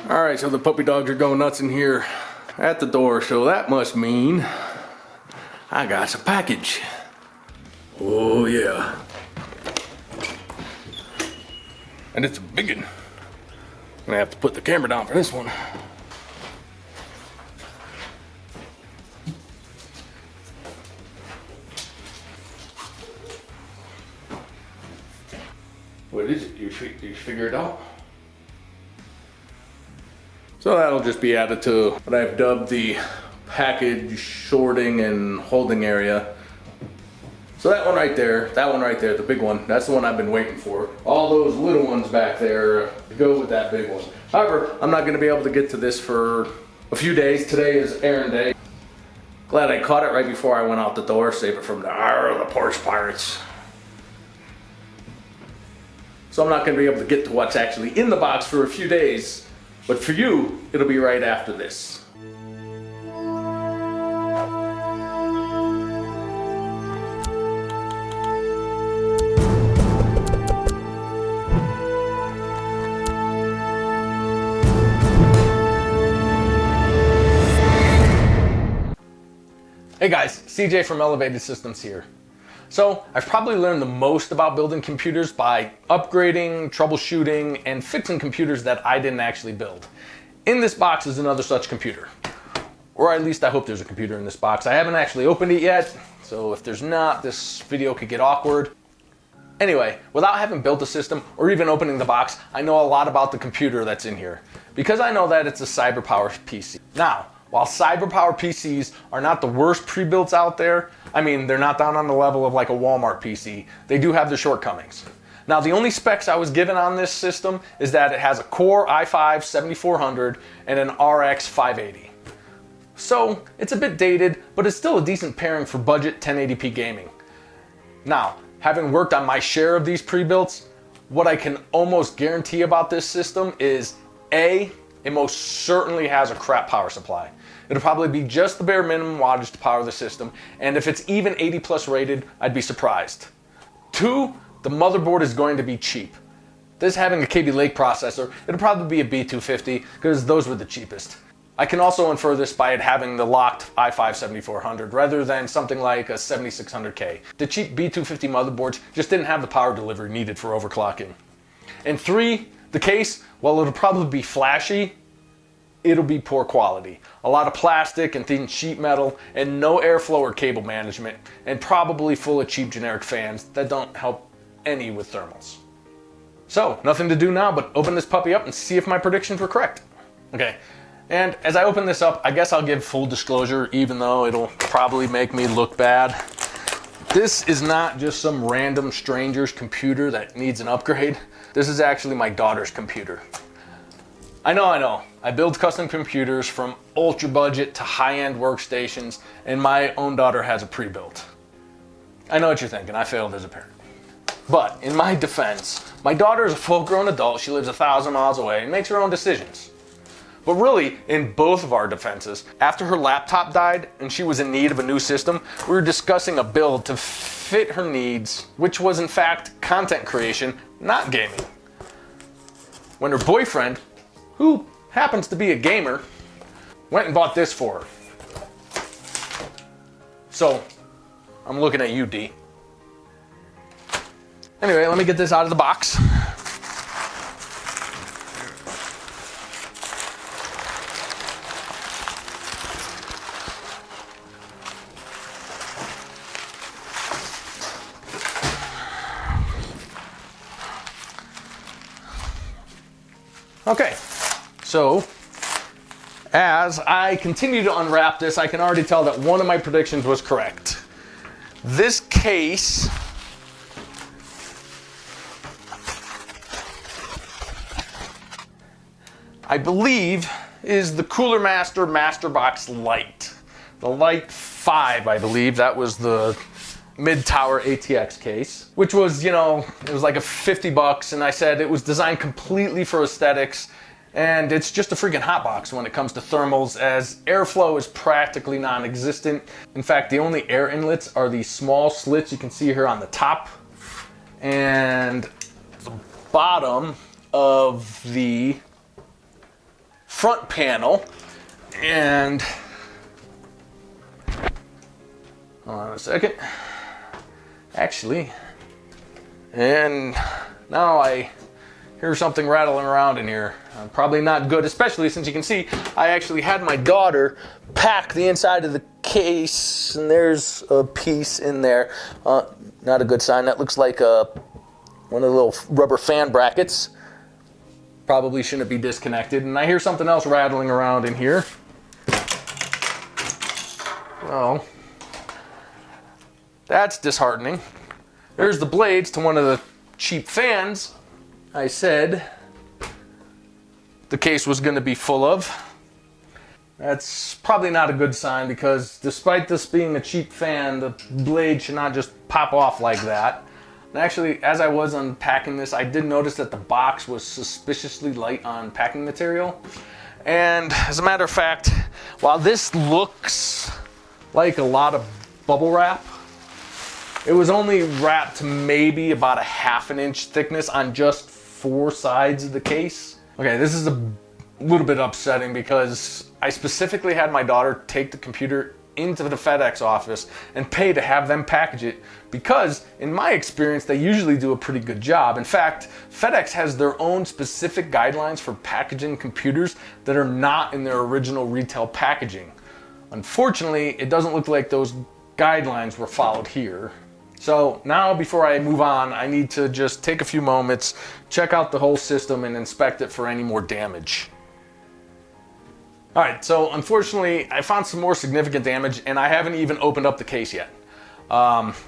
Alright, so the puppy dogs are going nuts in here at the door, so that must mean I got a package. Oh yeah. And it's a big one. I'm gonna have to put the camera down for this one. What is it? You figure it out? So that'll just be added to what I've dubbed the package sorting and holding area. So that one right there, the big one, that's the one I've been waiting for. All those little ones back there go with that big one. However, I'm not going to be able to get to this for a few days. Today is errand day. Glad I caught it right before I went out the door, save it from the Porsche Pirates. So I'm not going to be able to get to what's actually in the box for a few days. But for you, it'll be right after this. Hey guys, CJ from Elevated Systems here. So, I've probably learned the most about building computers by upgrading, troubleshooting, and fixing computers that I didn't actually build. In this box is another such computer. Or at least I hope there's a computer in this box. I haven't actually opened it yet, so if there's not, this video could get awkward. Anyway, without having built a system or even opening the box, I know a lot about the computer that's in here. Because I know that it's a CyberPowerPC. Now, while CyberPowerPCs are not the worst pre-builts out there, I mean, they're not down on the level of like a Walmart PC. They do have their shortcomings. Now, the only specs I was given on this system is that it has a Core i5-7400 and an RX 580. So, it's a bit dated, but it's still a decent pairing for budget 1080p gaming. Now, having worked on my share of these pre-builts, what I can almost guarantee about this system is A, it most certainly has a crap power supply. It'll probably be just the bare minimum wattage to power the system, and if it's even 80 plus rated, I'd be surprised. 2, the motherboard is going to be cheap. This having a Kaby Lake processor, it'll probably be a B250, because those were the cheapest. I can also infer this by it having the locked i5-7400 rather than something like a 7600K. The cheap B250 motherboards just didn't have the power delivery needed for overclocking. And 3, the case, while it'll probably be flashy, it'll be poor quality. A lot of plastic and thin sheet metal and no airflow or cable management, and probably full of cheap generic fans that don't help any with thermals. So, nothing to do now but open this puppy up and see if my predictions were correct. Okay, and as I open this up, I guess I'll give full disclosure, even though it'll probably make me look bad. This is not just some random stranger's computer that needs an upgrade. This is actually my daughter's computer. I know. I build custom computers from ultra budget to high-end workstations, and my own daughter has a pre-built. I know what you're thinking, I failed as a parent. But in my defense, my daughter is a full-grown adult, she lives 1,000 miles away and makes her own decisions. But really, in both of our defenses, after her laptop died and she was in need of a new system, we were discussing a build to fit her needs, which was in fact content creation, not gaming. When her boyfriend, who happens to be a gamer, went and bought this for her. So, I'm looking at you, D. Anyway, let me get this out of the box. Okay, so as I continue to unwrap this, I can already tell that one of my predictions was correct. This case I believe is the Cooler Master Masterbox Lite. The Lite 5, I believe, that was the mid-tower ATX case, which was, you know, it was like a 50 bucks, and I said it was designed completely for aesthetics, and it's just a freaking hotbox when it comes to thermals, as airflow is practically non-existent. In fact, the only air inlets are these small slits you can see here on the top, and the bottom of the front panel. And hold on a second. Actually, and now I hear something rattling around in here. Probably not good, especially since you can see I actually had my daughter pack the inside of the case, and there's a piece in there. Not a good sign. That looks like one of the little rubber fan brackets. Probably shouldn't be disconnected. And I hear something else rattling around in here. Well, that's disheartening. There's the blades to one of the cheap fans I said the case was going to be full of. That's probably not a good sign, because despite this being a cheap fan, the blade should not just pop off like that. And actually, as I was unpacking this, I did notice that the box was suspiciously light on packing material. And as a matter of fact, while this looks like a lot of bubble wrap, it was only wrapped to maybe about a ½ an inch thickness on just 4 sides of the case. Okay, this is a little bit upsetting, because I specifically had my daughter take the computer into the FedEx office and pay to have them package it, because in my experience they usually do a pretty good job. In fact, FedEx has their own specific guidelines for packaging computers that are not in their original retail packaging. Unfortunately, it doesn't look like those guidelines were followed here. So now, before I move on, I need to just take a few moments, check out the whole system, and inspect it for any more damage. Alright, so unfortunately, I found some more significant damage, and I haven't even opened up the case yet.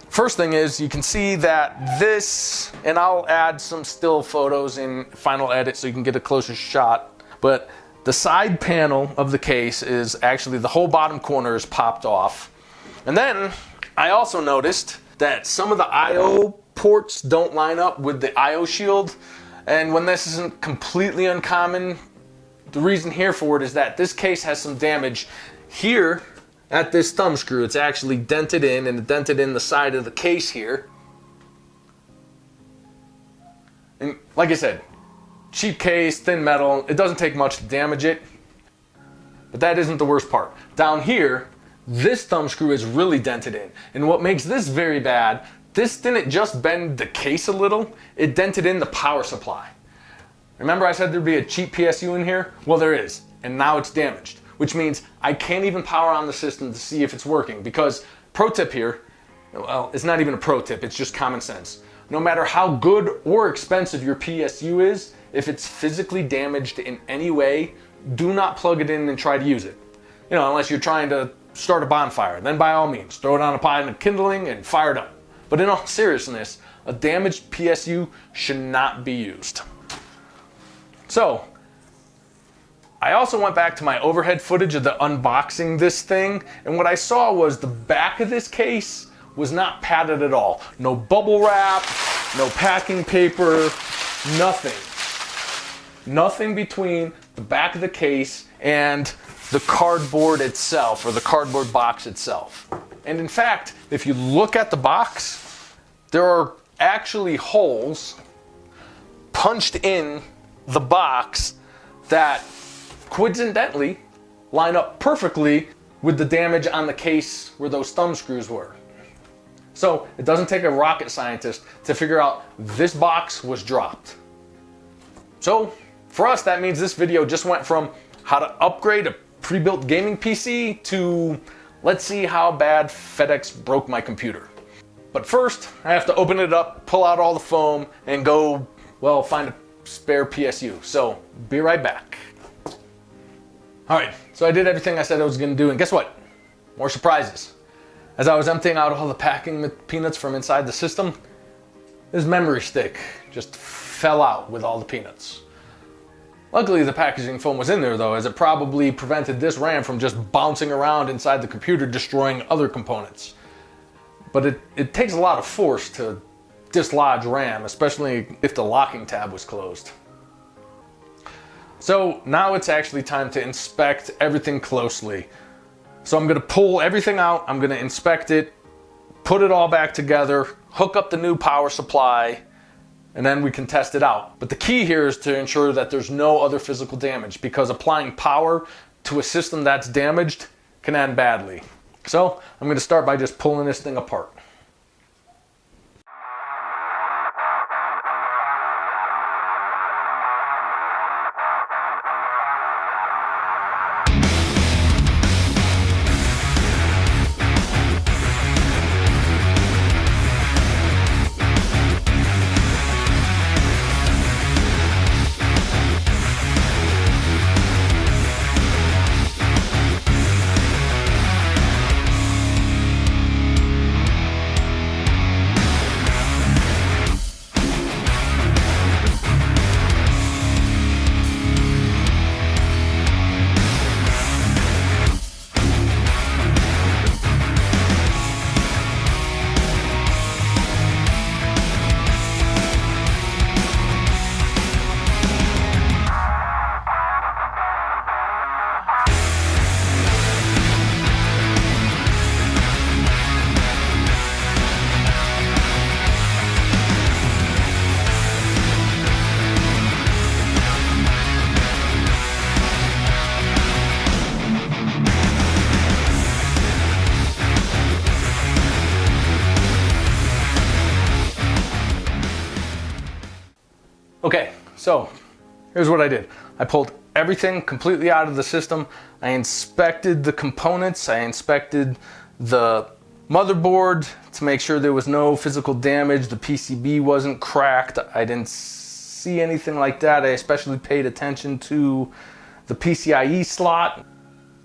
First thing is, you can see that this, and I'll add some still photos in Final Edit so you can get a closer shot, but the side panel of the case is actually, the whole bottom corner is popped off. And then I also noticed that some of the I/O ports don't line up with the I/O shield. And when this isn't completely uncommon, the reason here for it is that this case has some damage here at this thumb screw. It's actually dented in, and it dented in the side of the case here. And like I said, cheap case, thin metal, it doesn't take much to damage it. But that isn't the worst part. Down here, this thumb screw is really dented in. And what makes this very bad, this didn't just bend the case a little, it dented in the power supply. Remember I said there'd be a cheap PSU in here? Well, there is, and now it's damaged, which means I can't even power on the system to see if it's working, because, pro tip here, well, it's not even a pro tip, it's just common sense. No matter how good or expensive your PSU is, if it's physically damaged in any way, do not plug it in and try to use it. You know, unless you're trying to start a bonfire, then by all means, throw it on a pile of kindling and fire it up. But in all seriousness, a damaged PSU should not be used. So, I also went back to my overhead footage of the unboxing this thing, and what I saw was the back of this case was not padded at all. No bubble wrap, no packing paper, nothing. Nothing between the back of the case and the cardboard itself, or the cardboard box itself. And in fact, if you look at the box, there are actually holes punched in the box that coincidentally line up perfectly with the damage on the case where those thumb screws were. So it doesn't take a rocket scientist to figure out this box was dropped. So for us, that means this video just went from how to upgrade a pre-built gaming PC to let's see how bad FedEx broke my computer. But first, I have to open it up, pull out all the foam, and go, well, find a spare PSU. So be right back. Alright, so I did everything I said I was going to do, and guess what? More surprises. As I was emptying out all the packing peanuts from inside the system, this memory stick just fell out with all the peanuts. Luckily, the packaging foam was in there though, as it probably prevented this RAM from just bouncing around inside the computer, destroying other components. But it takes a lot of force to dislodge RAM, especially if the locking tab was closed. So now it's actually time to inspect everything closely. So I'm going to pull everything out, I'm going to inspect it, put it all back together, hook up the new power supply, and then we can test it out. But the key here is to ensure that there's no other physical damage, because applying power to a system that's damaged can end badly. So I'm going to start by just pulling this thing apart. Okay, so here's what I did. I pulled everything completely out of the system. I inspected the components. I inspected the motherboard to make sure there was no physical damage. The PCB wasn't cracked. I didn't see anything like that. I especially paid attention to the PCIe slot.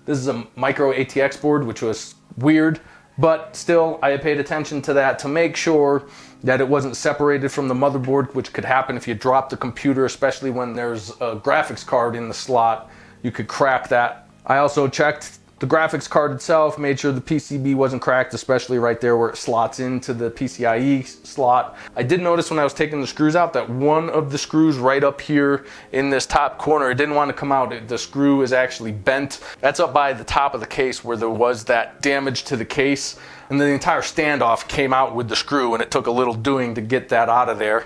This is a micro ATX board, which was weird, but still I paid attention to that to make sure that it wasn't separated from the motherboard, which could happen if you drop the computer, especially when there's a graphics card in the slot. You could crack that. I also checked the graphics card itself, made sure the PCB wasn't cracked, especially right there where it slots into the PCIe slot. I did notice when I was taking the screws out that one of the screws right up here in this top corner, it didn't want to come out. The screw is actually bent. That's up by the top of the case where there was that damage to the case. And then the entire standoff came out with the screw, and it took a little doing to get that out of there.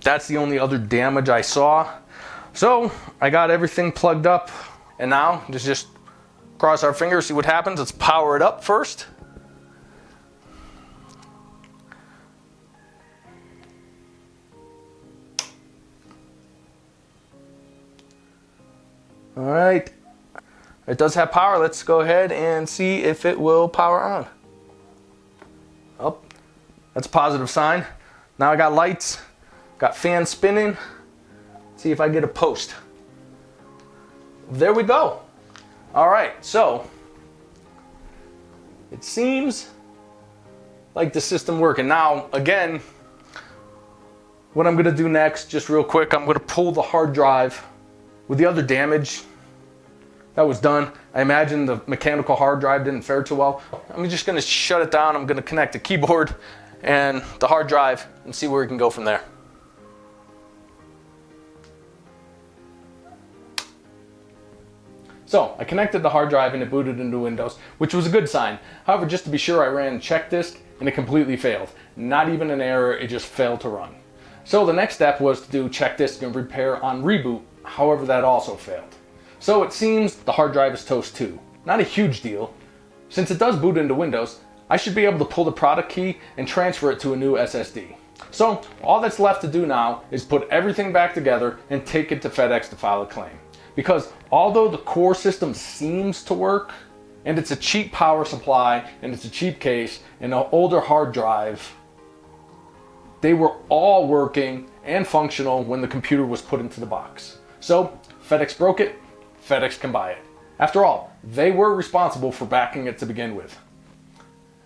That's the only other damage I saw. So I got everything plugged up, and now just cross our fingers, see what happens. Let's power it up first. All right, it does have power. Let's go ahead and see if it will power on. Oh, that's a positive sign. Now I got lights, got fans spinning. Let's see if I get a post. There we go. All right, so it seems like the system working. Now, again, what I'm gonna do next, just real quick, I'm gonna pull the hard drive with the other damage that was done. I imagine the mechanical hard drive didn't fare too well. I'm just gonna shut it down. I'm gonna connect the keyboard and the hard drive and see where we can go from there. So I connected the hard drive and it booted into Windows, which was a good sign. However, just to be sure, I ran check disk and it completely failed. Not even an error, it just failed to run. So the next step was to do check disk and repair on reboot. However, that also failed. So it seems the hard drive is toast too. Not a huge deal. Since it does boot into Windows, I should be able to pull the product key and transfer it to a new SSD. So all that's left to do now is put everything back together and take it to FedEx to file a claim. Because although the core system seems to work, and it's a cheap power supply, and it's a cheap case, and an older hard drive, they were all working and functional when the computer was put into the box. So FedEx broke it, FedEx can buy it. After all, they were responsible for backing it to begin with.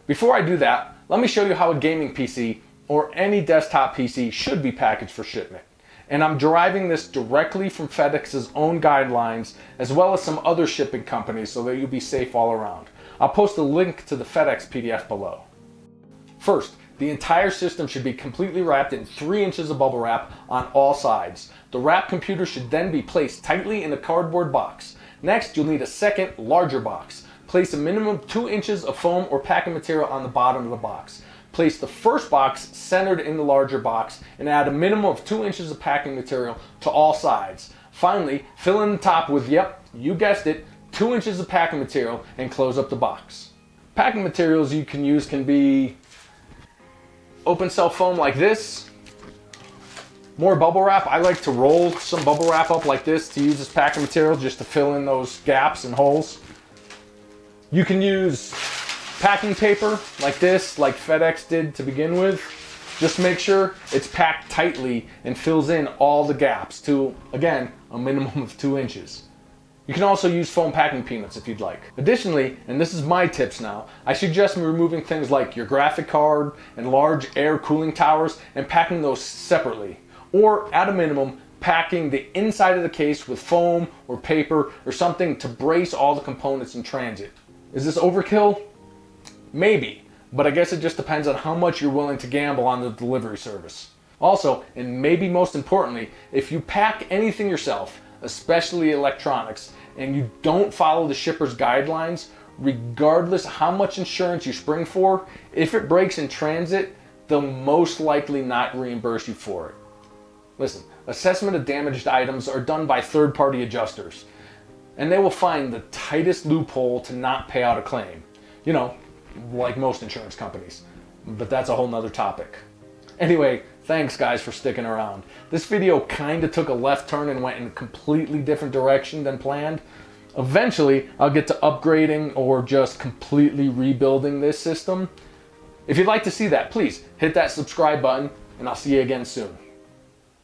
Before I do that, let me show you how a gaming PC or any desktop PC should be packaged for shipment. And I'm deriving this directly from FedEx's own guidelines, as well as some other shipping companies, so that you'll be safe all around. I'll post a link to the FedEx PDF below. First, the entire system should be completely wrapped in 3 inches of bubble wrap on all sides. The wrap computer should then be placed tightly in a cardboard box. Next, you'll need a second, larger box. Place a minimum of 2 inches of foam or packing material on the bottom of the box. place the first box centered in the larger box and add a minimum of 2 inches of packing material to all sides. Finally, fill in the top with, yep, you guessed it, 2 inches of packing material and close up the box. Packing materials you can use can be open cell foam like this, more bubble wrap. I like to roll some bubble wrap up like this to use as packing material just to fill in those gaps and holes. You can use packing paper like this, like FedEx did to begin with. Just make sure it's packed tightly and fills in all the gaps to, again, a minimum of 2 inches. You can also use foam packing peanuts if you'd like. Additionally, and this is my tips now, I suggest removing things like your graphic card and large air cooling towers and packing those separately. Or at a minimum, packing the inside of the case with foam or paper or something to brace all the components in transit. Is this overkill? Maybe, but I guess it just depends on how much you're willing to gamble on the delivery service. Also, and maybe most importantly, if you pack anything yourself, especially electronics, and you don't follow the shipper's guidelines, regardless how much insurance you spring for, if it breaks in transit, they'll most likely not reimburse you for it. Listen, assessment of damaged items are done by third-party adjusters, and they will find the tightest loophole to not pay out a claim. You know, like most insurance companies. But that's a whole nother topic. Anyway, thanks guys for sticking around. This video kinda took a left turn and went in a completely different direction than planned. Eventually, I'll get to upgrading or just completely rebuilding this system. If you'd like to see that, please hit that subscribe button, and I'll see you again soon.